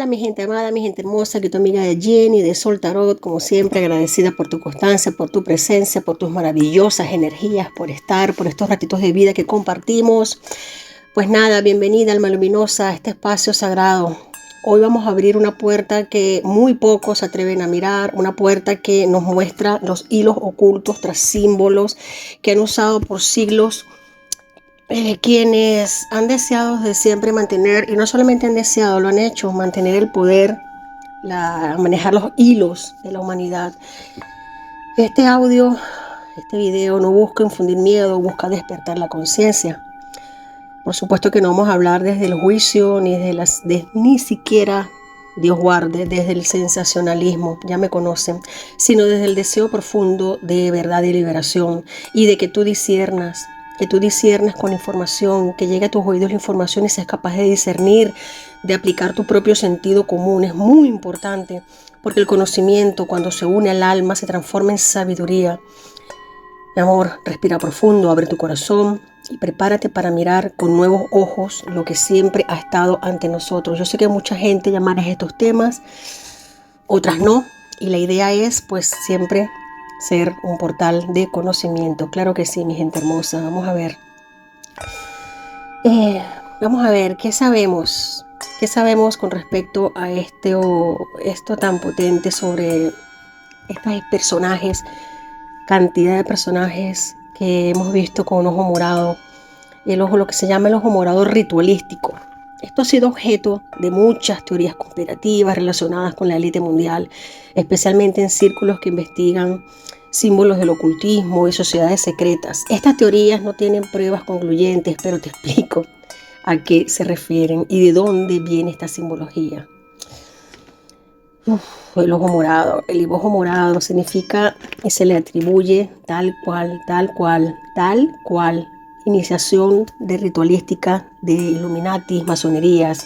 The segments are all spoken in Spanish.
Hola mi gente amada, mi gente hermosa, que tu amiga de Jenny de Sol Tarot, como siempre agradecida por tu constancia, por tu presencia, por tus maravillosas energías, por estar, por estos ratitos de vida que compartimos. Pues nada, bienvenida alma luminosa a este espacio sagrado. Hoy vamos a abrir una puerta que muy pocos se atreven a mirar, una puerta que nos muestra los hilos ocultos tras símbolos que han usado por siglos quienes han deseado de siempre mantener, y no solamente han deseado, lo han hecho, mantener el poder, manejar los hilos de la humanidad. Este audio, este video no busca infundir miedo, busca despertar la conciencia. Por supuesto que no vamos a hablar desde el juicio, ni siquiera, Dios guarde, desde el sensacionalismo, ya me conocen, sino desde el deseo profundo de verdad y liberación, y de que tú disciernas con información, que llegue a tus oídos la información y seas capaz de discernir, de aplicar tu propio sentido común. Es muy importante, porque el conocimiento, cuando se une al alma, se transforma en sabiduría. Mi amor, respira profundo, abre tu corazón y prepárate para mirar con nuevos ojos lo que siempre ha estado ante nosotros. Yo sé que mucha gente ya maneja estos temas, otras no, y la idea es pues siempre ser un portal de conocimiento. Claro que sí, mi gente hermosa. Vamos a ver. ¿Qué sabemos? ¿Qué sabemos con respecto a esto tan potente sobre estos personajes, cantidad de personajes que hemos visto con ojo morado? Lo que se llama el ojo morado ritualístico. Esto ha sido objeto de muchas teorías conspirativas relacionadas con la élite mundial, especialmente en círculos que investigan símbolos del ocultismo y sociedades secretas. Estas teorías no tienen pruebas concluyentes, pero te explico a qué se refieren y de dónde viene esta simbología. El ojo morado significa y se le atribuye tal cual, iniciación de ritualística de Illuminati, masonerías.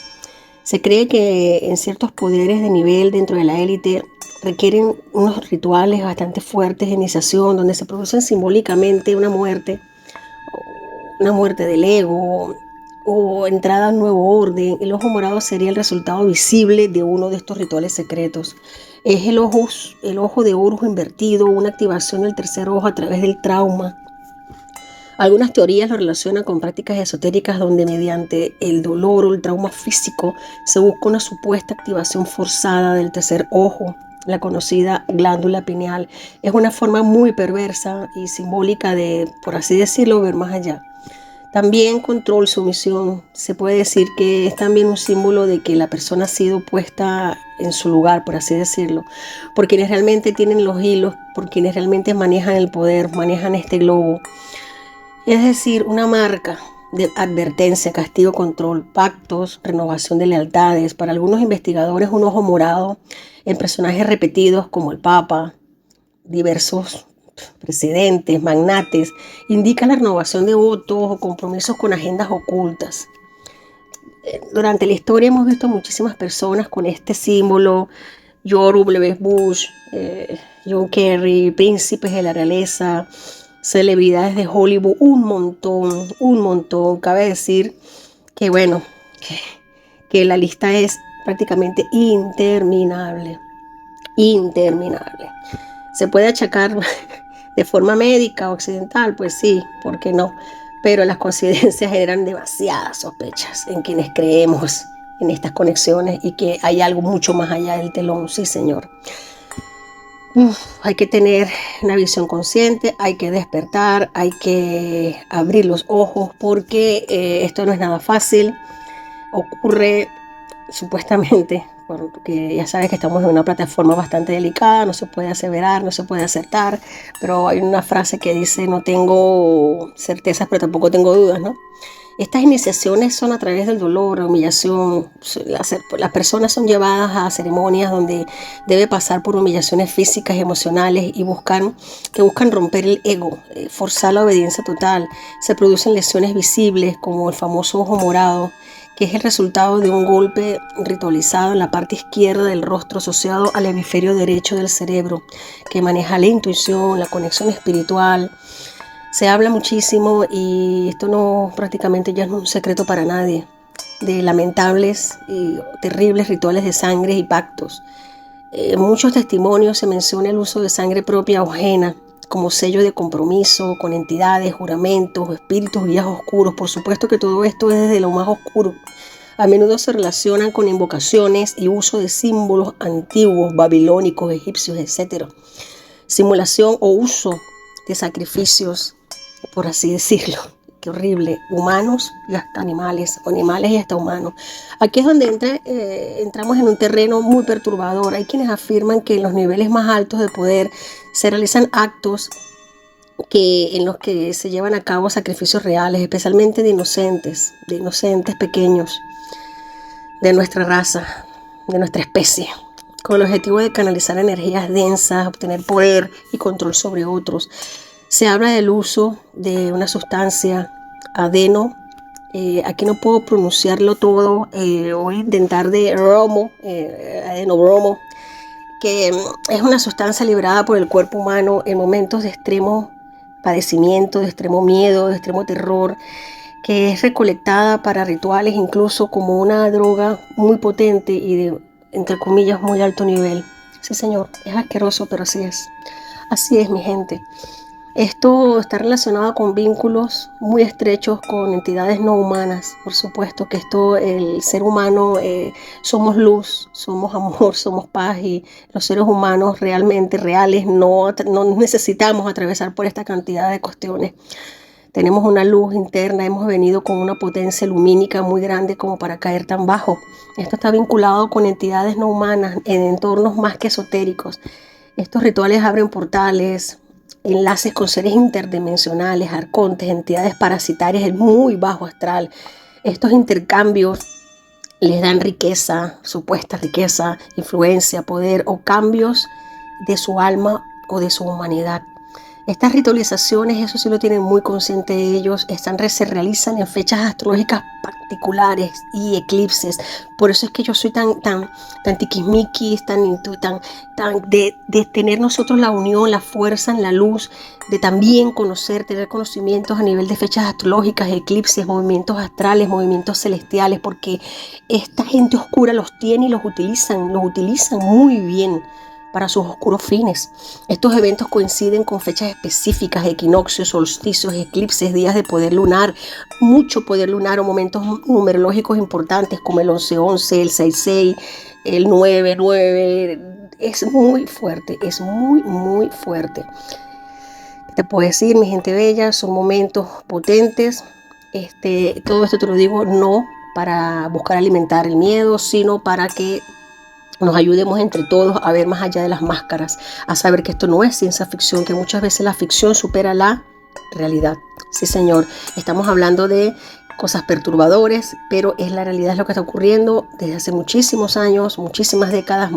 Se cree que en ciertos poderes de nivel dentro de la élite requieren unos rituales bastante fuertes de iniciación, donde se producen simbólicamente una muerte del ego o entrada a un nuevo orden. El ojo morado sería el resultado visible de uno de estos rituales secretos. Es el ojo de Horus invertido, una activación del tercer ojo a través del trauma. Algunas teorías lo relacionan con prácticas esotéricas donde mediante el dolor o el trauma físico se busca una supuesta activación forzada del tercer ojo, la conocida glándula pineal. Es una forma muy perversa y simbólica de, por así decirlo, ver más allá. También control, sumisión. Se puede decir que es también un símbolo de que la persona ha sido puesta en su lugar, por así decirlo, por quienes realmente tienen los hilos, por quienes realmente manejan el poder, manejan este globo. Es decir, una marca de advertencia, castigo, control, pactos, renovación de lealtades. Para algunos investigadores, un ojo morado en personajes repetidos como el Papa, diversos presidentes, magnates, indica la renovación de votos o compromisos con agendas ocultas. Durante la historia hemos visto muchísimas personas con este símbolo: George W. Bush, John Kerry, príncipes de la realeza, celebridades de Hollywood, un montón. Cabe decir que bueno, que la lista es prácticamente interminable. Se puede achacar de forma médica o occidental, pues sí, ¿por qué no? Pero las coincidencias generan demasiadas sospechas en quienes creemos en estas conexiones y que hay algo mucho más allá del telón, sí señor. Hay que tener una visión consciente, hay que despertar, hay que abrir los ojos, porque esto no es nada fácil. Ocurre supuestamente, porque ya sabes que estamos en una plataforma bastante delicada, no se puede aseverar, no se puede acertar, pero hay una frase que dice: no tengo certezas, pero tampoco tengo dudas, ¿no? Estas iniciaciones son a través del dolor, la humillación. Las personas son llevadas a ceremonias donde debe pasar por humillaciones físicas y emocionales y buscan romper el ego, forzar la obediencia total. Se producen lesiones visibles como el famoso ojo morado, que es el resultado de un golpe ritualizado en la parte izquierda del rostro asociado al hemisferio derecho del cerebro, que maneja la intuición, la conexión espiritual. Se habla muchísimo y esto no prácticamente ya no es un secreto para nadie. de lamentables y terribles rituales de sangre y pactos. En muchos testimonios se menciona el uso de sangre propia o ajena como sello de compromiso con entidades, juramentos, espíritus, guías oscuros. Por supuesto que todo esto es desde lo más oscuro. A menudo se relacionan con invocaciones y uso de símbolos antiguos, babilónicos, egipcios, etc. Simulación o uso de sacrificios, por así decirlo. Qué horrible, humanos y hasta animales, o animales y hasta humanos. Aquí es donde entramos en un terreno muy perturbador. Hay quienes afirman que en los niveles más altos de poder se realizan actos en los que se llevan a cabo sacrificios reales, especialmente de inocentes pequeños, de nuestra raza, de nuestra especie, con el objetivo de canalizar energías densas, obtener poder y control sobre otros. Se habla del uso de una sustancia adeno, aquí no puedo pronunciarlo todo, voy a intentar de bromo, adenobromo, que es una sustancia liberada por el cuerpo humano en momentos de extremo padecimiento, de extremo miedo, de extremo terror, que es recolectada para rituales incluso como una droga muy potente y de, entre comillas, muy alto nivel. Sí, señor, es asqueroso, pero así es. Así es, mi gente. Esto está relacionado con vínculos muy estrechos con entidades no humanas. Por supuesto que el ser humano, somos luz, somos amor, somos paz, y los seres humanos realmente reales no necesitamos atravesar por esta cantidad de cuestiones. Tenemos una luz interna, hemos venido con una potencia lumínica muy grande como para caer tan bajo. Esto está vinculado con entidades no humanas en entornos más que esotéricos. Estos rituales abren portales, enlaces con seres interdimensionales, arcontes, entidades parasitarias en muy bajo astral. Estos intercambios les dan riqueza, supuesta riqueza, influencia, poder o cambios de su alma o de su humanidad. Estas ritualizaciones, eso sí lo tienen muy consciente ellos, se realizan en fechas astrológicas particulares y eclipses. Por eso es que yo soy tan tiquismiquis, tan de tener nosotros la unión, la fuerza en la luz, de también tener conocimientos a nivel de fechas astrológicas, eclipses, movimientos astrales, movimientos celestiales, porque esta gente oscura los tiene y los utilizan muy bien para sus oscuros fines. Estos eventos coinciden con fechas específicas, equinoccios, solsticios, eclipses, días de poder lunar, mucho poder lunar o momentos numerológicos importantes como el 11-11, el 6-6, el 9-9. Es muy fuerte, es muy fuerte. Te puedo decir, mi gente bella, son momentos potentes. Todo esto te lo digo no para buscar alimentar el miedo, sino para que nos ayudemos entre todos a ver más allá de las máscaras, a saber que esto no es ciencia ficción, que muchas veces la ficción supera la realidad. Sí, señor, estamos hablando de cosas perturbadoras, pero es la realidad, es lo que está ocurriendo desde hace muchísimos años, muchísimas décadas,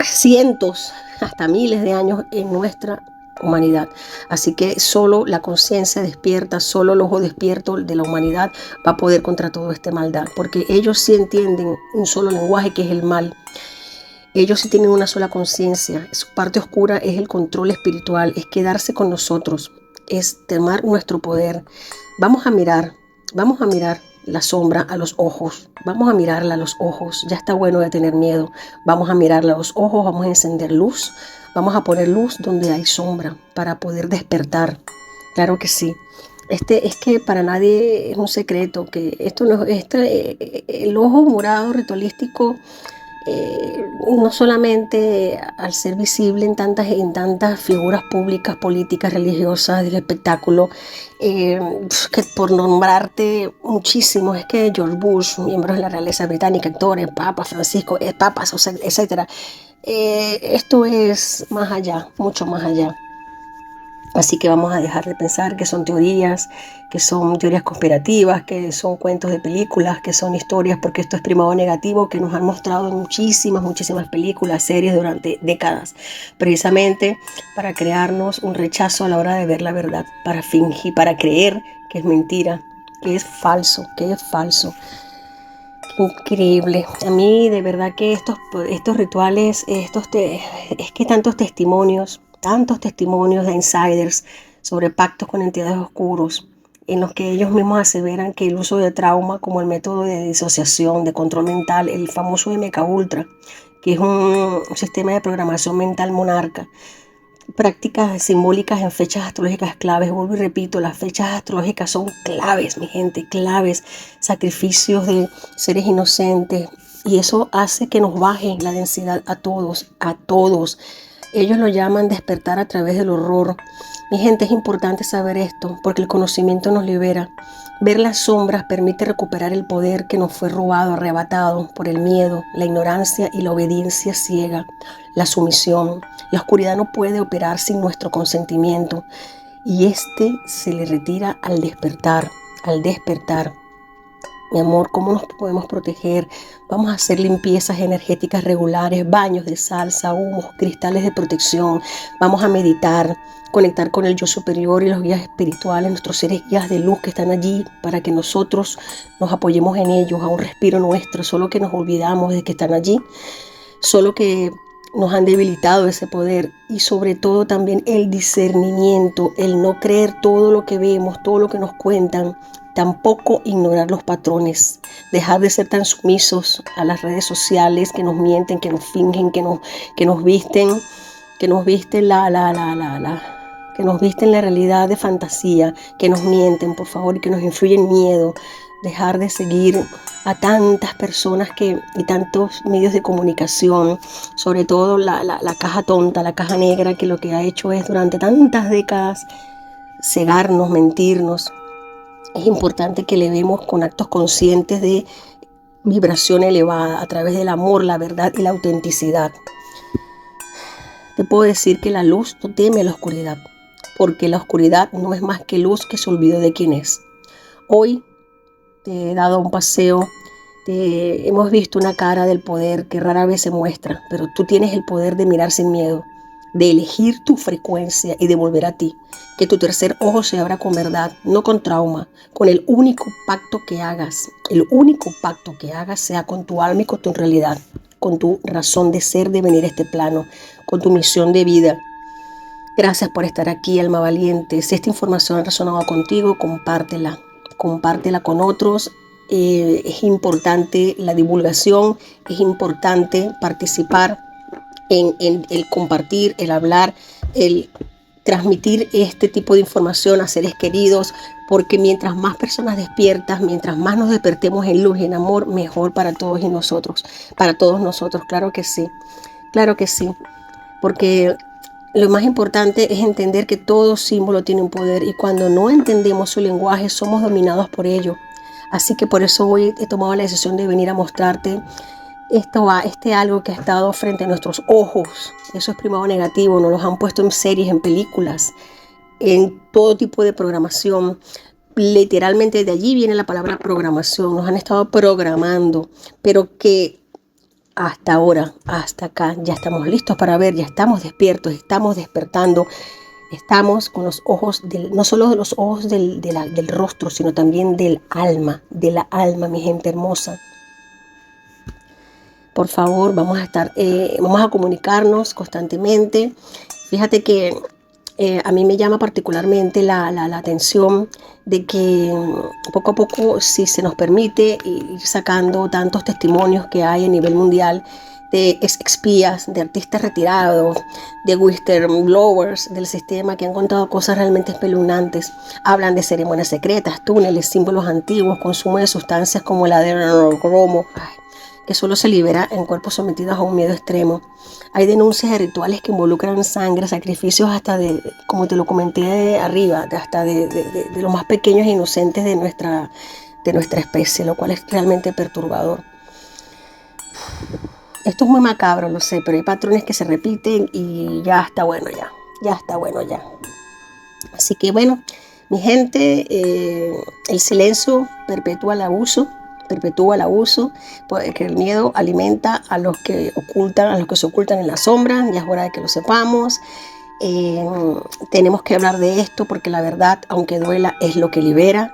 cientos, hasta miles de años en nuestra humanidad. Así que solo la conciencia despierta, solo el ojo despierto de la humanidad va a poder contra toda esta maldad, porque ellos sí entienden un solo lenguaje, que es el mal. Ellos sí tienen una sola conciencia. Su parte oscura es el control espiritual, es quedarse con nosotros, es tomar nuestro poder. Vamos a mirar la sombra a los ojos, vamos a mirarla a los ojos. Ya está bueno de tener miedo. Vamos a mirarla a los ojos, vamos a encender luz, vamos a poner luz donde hay sombra para poder despertar. Claro que sí. Es que para nadie es un secreto que el ojo morado ritualístico, no solamente al ser visible en tantas figuras públicas, políticas, religiosas, del espectáculo, que por nombrarte muchísimos, es que George Bush, miembros de la realeza británica, actores, Papa Francisco, papas, etc. Esto es más allá, mucho más allá. Así que vamos a dejar de pensar que son teorías conspirativas, que son cuentos de películas, que son historias, porque esto es primado negativo que nos han mostrado en muchísimas películas, series durante décadas, precisamente para crearnos un rechazo a la hora de ver la verdad, para fingir, para creer que es mentira, que es falso, Increíble. A mí de verdad que estos rituales, es que tantos testimonios de insiders sobre pactos con entidades oscuros en los que ellos mismos aseveran que el uso de trauma como el método de disociación, de control mental, el famoso MKUltra, que es un sistema de programación mental monarca, prácticas simbólicas en fechas astrológicas claves. Vuelvo y repito, las fechas astrológicas son claves, mi gente, claves, sacrificios de seres inocentes, y eso hace que nos baje la densidad a todos, a todos. Ellos lo llaman despertar a través del horror. Mi gente, es importante saber esto porque el conocimiento nos libera. Ver las sombras permite recuperar el poder que nos fue robado, arrebatado por el miedo, la ignorancia y la obediencia ciega, la sumisión. La oscuridad no puede operar sin nuestro consentimiento, y este se le retira al despertar, al despertar. Mi amor, ¿cómo nos podemos proteger? Vamos a hacer limpiezas energéticas regulares, baños de salsa, humos, cristales de protección. Vamos a meditar, conectar con el yo superior y los guías espirituales, nuestros seres guías de luz que están allí para que nosotros nos apoyemos en ellos, a un respiro nuestro, solo que nos olvidamos de que están allí, solo que nos han debilitado ese poder, y sobre todo también el discernimiento, el no creer todo lo que vemos, todo lo que nos cuentan. Tampoco ignorar los patrones, dejar de ser tan sumisos a las redes sociales que nos mienten, que nos fingen, que nos visten, que nos visten que nos visten la realidad de fantasía, que nos mienten, por favor, y que nos influyen miedo. Dejar de seguir a tantas personas y tantos medios de comunicación, sobre todo la caja tonta, la caja negra, que lo que ha hecho es durante tantas décadas cegarnos, mentirnos. Es importante que elevemos con actos conscientes de vibración elevada a través del amor, la verdad y la autenticidad. Te puedo decir que la luz no teme la oscuridad, porque la oscuridad no es más que luz que se olvidó de quién es. Hoy te he dado un paseo, hemos visto una cara del poder que rara vez se muestra, pero tú tienes el poder de mirar sin miedo, de elegir tu frecuencia y de volver a ti. Que tu tercer ojo se abra con verdad, no con trauma, con el único pacto que hagas. El único pacto que hagas sea con tu alma y con tu realidad, con tu razón de ser, de venir a este plano, con tu misión de vida. Gracias por estar aquí, alma valiente. Si esta información ha resonado contigo, compártela. Compártela con otros. Es importante la divulgación, es importante participar en el compartir, el hablar, el transmitir este tipo de información a seres queridos, porque mientras más personas despiertas, mientras más nos despertemos en luz y en amor, mejor para todos y nosotros, para todos nosotros. Claro que sí, porque lo más importante es entender que todo símbolo tiene un poder, y cuando no entendemos su lenguaje somos dominados por ello. Así que por eso hoy he tomado la decisión de venir a mostrarte algo que ha estado frente a nuestros ojos. Eso es primado negativo, nos los han puesto en series, en películas, en todo tipo de programación. Literalmente de allí viene la palabra programación, nos han estado programando, pero que hasta ahora, hasta acá, ya estamos listos para ver, ya estamos despiertos, estamos despertando, estamos con los ojos, no solo de los ojos del rostro, sino también de la alma, mi gente hermosa. Por favor, vamos a comunicarnos constantemente. Fíjate que a mí me llama particularmente la atención de que poco a poco, si se nos permite, ir sacando tantos testimonios que hay a nivel mundial de espías, de artistas retirados, de whistleblowers del sistema que han contado cosas realmente espeluznantes. Hablan de ceremonias secretas, túneles, símbolos antiguos, consumo de sustancias como la de cromo, que solo se libera en cuerpos sometidos a un miedo extremo. Hay denuncias de rituales que involucran sangre, sacrificios hasta de, como te lo comenté arriba, hasta de los más pequeños e inocentes de nuestra especie, lo cual es realmente perturbador. Esto es muy macabro, lo sé, pero hay patrones que se repiten y ya está bueno ya. Así que bueno, mi gente, el silencio perpetúa el abuso, porque el miedo alimenta a los que se ocultan en la sombra. Ya es hora de que lo sepamos. Tenemos que hablar de esto porque la verdad, aunque duela, es lo que libera.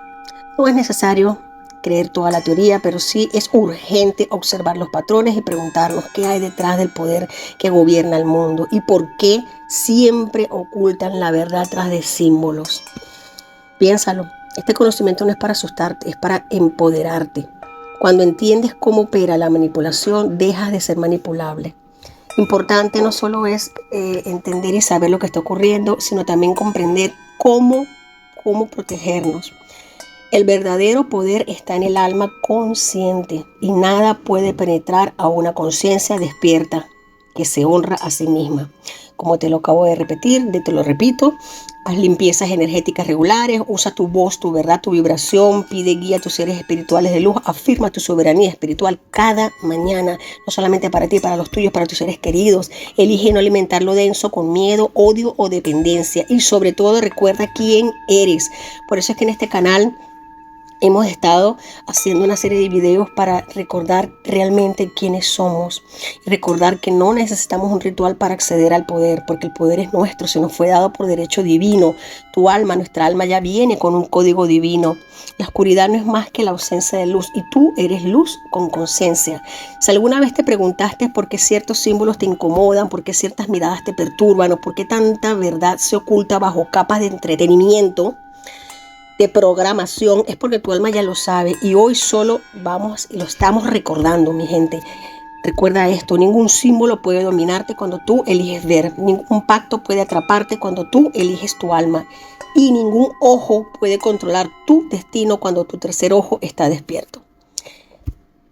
No es necesario creer toda la teoría, pero sí es urgente observar los patrones y preguntarnos qué hay detrás del poder que gobierna el mundo y por qué siempre ocultan la verdad tras de símbolos. Piénsalo. Este conocimiento no es para asustarte, es para empoderarte. Cuando entiendes cómo opera la manipulación, dejas de ser manipulable. Importante no solo es entender y saber lo que está ocurriendo, sino también comprender cómo protegernos. El verdadero poder está en el alma consciente y nada puede penetrar a una conciencia despierta que se honra a sí misma. Como te lo acabo de repetir, te lo repito, haz limpiezas energéticas regulares, usa tu voz, tu verdad, tu vibración, pide guía a tus seres espirituales de luz, afirma tu soberanía espiritual cada mañana, no solamente para ti, para los tuyos, para tus seres queridos. Elige no alimentar lo denso con miedo, odio o dependencia y sobre todo recuerda quién eres. Por eso es que en este canal hemos estado haciendo una serie de videos para recordar realmente quiénes somos y recordar que no necesitamos un ritual para acceder al poder, porque el poder es nuestro, se nos fue dado por derecho divino. Tu alma, nuestra alma ya viene con un código divino. La oscuridad no es más que la ausencia de luz y tú eres luz con conciencia. Si alguna vez te preguntaste por qué ciertos símbolos te incomodan, por qué ciertas miradas te perturban o por qué tanta verdad se oculta bajo capas de entretenimiento, de programación, es porque tu alma ya lo sabe y hoy solo vamos y lo estamos recordando, mi gente. Recuerda esto, ningún símbolo puede dominarte cuando tú eliges ver, ningún pacto puede atraparte cuando tú eliges tu alma y ningún ojo puede controlar tu destino cuando tu tercer ojo está despierto.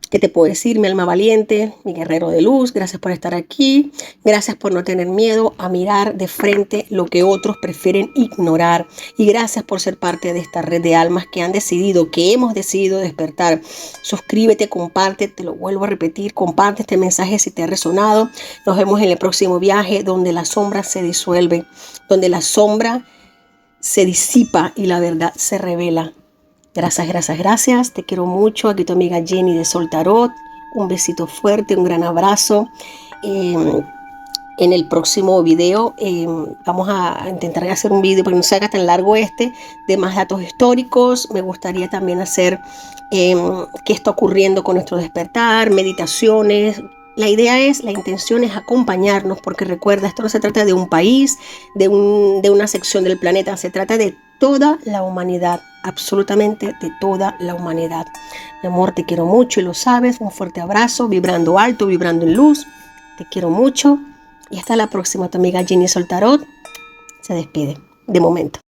¿Qué te puedo decir, mi alma valiente, mi guerrero de luz? Gracias por estar aquí. Gracias por no tener miedo a mirar de frente lo que otros prefieren ignorar. Y gracias por ser parte de esta red de almas que hemos decidido despertar. Suscríbete, comparte, te lo vuelvo a repetir, comparte este mensaje si te ha resonado. Nos vemos en el próximo viaje donde la sombra se disuelve, donde la sombra se disipa y la verdad se revela. Gracias, gracias, gracias. Te quiero mucho. Aquí tu amiga Jenny de Sol Tarot. Un besito fuerte, un gran abrazo. En el próximo video vamos a intentar hacer un video, porque no se haga tan largo de más datos históricos. Me gustaría también hacer qué está ocurriendo con nuestro despertar, meditaciones. La intención es acompañarnos, porque recuerda, esto no se trata de un país, de una sección del planeta, se trata de toda la humanidad, absolutamente de toda la humanidad. Mi amor, te quiero mucho y lo sabes. Un fuerte abrazo, vibrando alto, vibrando en luz. Te quiero mucho y hasta la próxima. Tu amiga Jenny Sol Tarot se despide de momento.